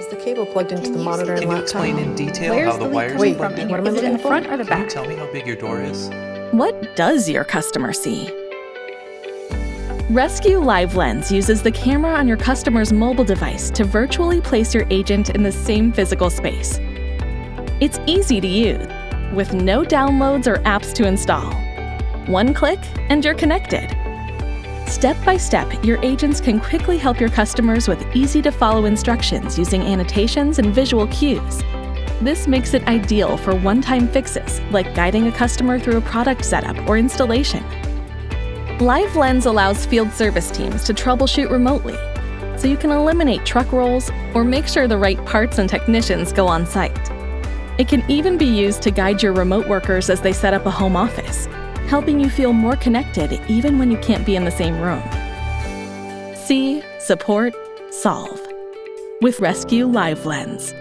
Is the cable plugged into Can the you monitor see- and Can you laptop? explain in detail Where's how the the leak wires coming Wait, from? plug in? what am I Is it in looking the for? front or the Can you back? tell me how big your door is? What does your customer see? Rescue Live Lens uses the camera on your customer's mobile device to virtually place your agent in the same physical space. It's easy to use, with no downloads or apps to install. One click and you're connected. Step by step, your agents can quickly help your customers with easy-to-follow instructions using annotations and visual cues. This makes it ideal for one-time fixes, like guiding a customer through a product setup or installation. Live Lens allows field service teams to troubleshoot remotely, so you can eliminate truck rolls or make sure the right parts and technicians go on site. It can even be used to guide your remote workers as they set up a home office, helping you feel more connected even when you can't be in the same room. See, support, solve with Rescue Live Lens.